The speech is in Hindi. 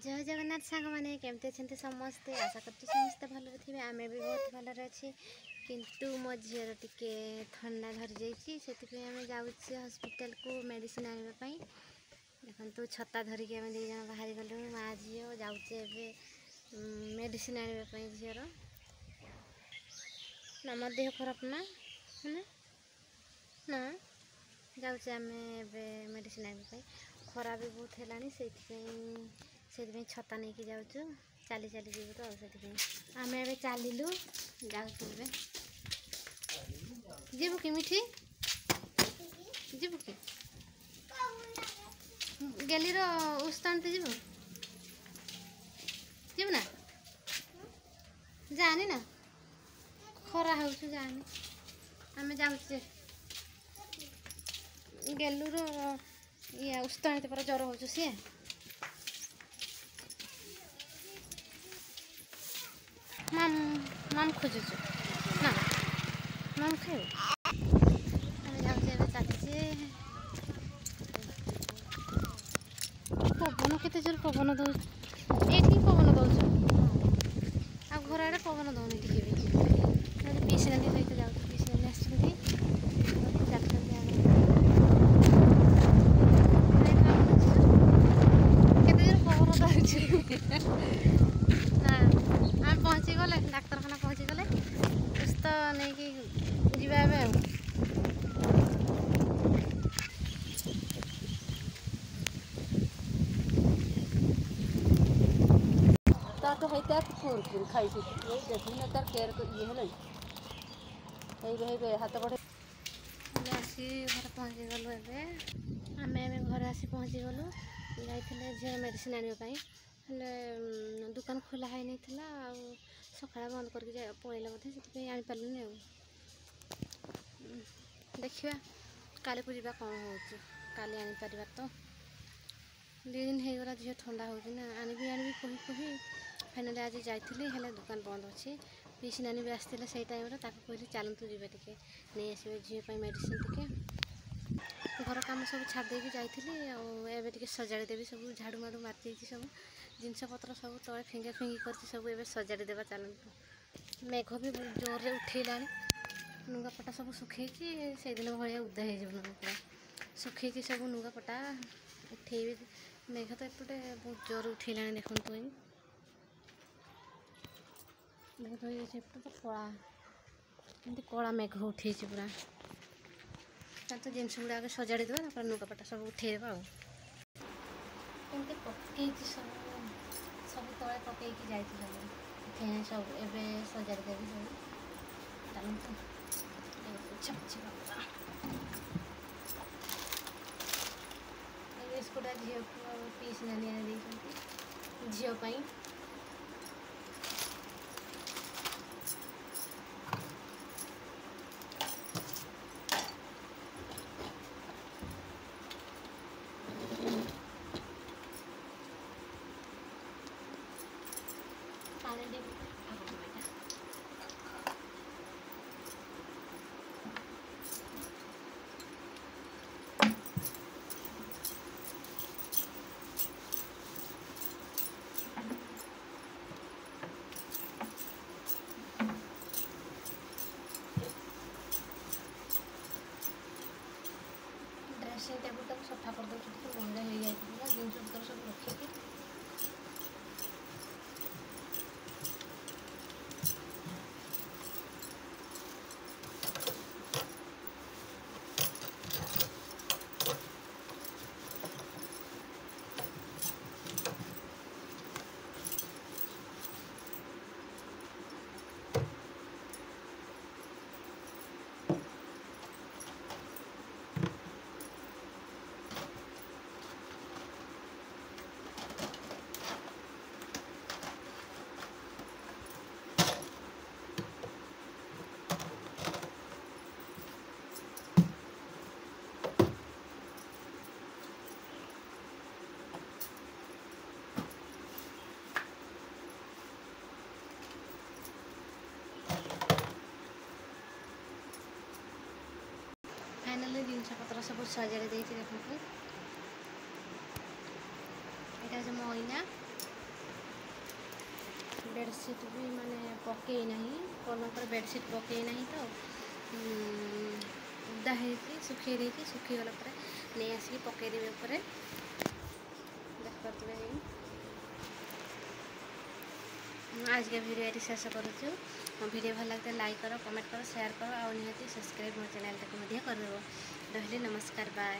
जय जगन्नाथ सांग मैंने केमती अच्छे समस्ते आशा करते समस्ते भलरे थे आम भी बहुत भलरे अच्छे किंतु मो झीर टिके ठंडा धरी जाइए आम जाऊे हॉस्पिटल को मेडिसिन आने देखो छता धरिकी आम दु जन बाहरी गलु माँ झी जाऊे मेडिसिन आने झीर ना मो देह खराब ना है ना जाऊे आम मेडिसिन आने खरा भी बहुत है छता नहीं कि जाऊँ चली चली जीव तो से आम ए चलू जाऊँ जीवु कि मिठी जीवु कि गेलीर उस्तानते जीवु जीवु ना जानी ना खरा हो जानी आम जाऊे गेलुर ये उस्तानित पर ज्वर हो सी माम खोजुच ना माम खाइब चलचे पवन के जोर पवन दौ ये पवन दौच आ घर आड़े पवन दौनी टे भी पीसी नानी सहित जाऊँ पीसी नानी आसती केते जोर पवन दौच आम पहुँची गले डाक्तरखाना पहुँची गले सुस्थ नहीं कि जीवा तो है कुरकुर खाई देखने तार केयर ये है हाथ बढ़े आसी घर पहुँची गलु एम घर आसी पहुँची गलु जाइए झील मेडिसिन आने दुकान खोला है नहीं सका बंद करके पड़ेगा बोधे से आनीपारे देखा काली को जा कौन हो काली आनीपर तो 2 दिन होगला झील ठंडा हो आनी कही कही फाइनाली आज जाइए दुकान बंद अच्छे पीसी नानी भी आसते से टाइम कहली चलतु जी टे नहीं आसवे झील मेडिसिन टे घर कम सब छाड़ी जाइए टे सजाड़ी देवी सब झाड़ू माड़ू मारी सब जिनपतर सब तले फिंगा फिंगी कर सब ए सजाड़ी देवा चलतु मेघ भी जोर उठेला नुगापटा सब सुखे से दिन भाया उदा हो पूरा सुखे सब नुगापटा उठे मेघ तो एपटे बहुत जोर उठेला देखते मेघ तो तो कला कला मेघ उठे पूरा तो जिनस गुड़ा आगे सजाड़ी देवा नुगापटा सब उठेदेवा पकई सब सब तले पकई जाइए सब एवं सजाड़ी देवी सब चलते बिस्कुटा झील को पीसी नानी आने झील पानी दे ड्रेसिंग टेबुल तक सफा कर दे मैला हो जाए जिनस पतर सब रखिए फाइनाली जिनपतर सब सजाड़ी देखते यहाँ मो अइना बेडसीट भी माने पकई नहीं पलंग पर बेडसीट पकई नहीं तो उदा होगी सुखी देती सुखीगला नहीं आसिक पकईदेवी उपर देखते आज के वीडियो ये शेष करुँ वीडियो भल लगता लाइक करो कमेंट करो शेयर करो और निहाती सब्सक्राइब मो चैनल को करदेव रही नमस्कार बाय।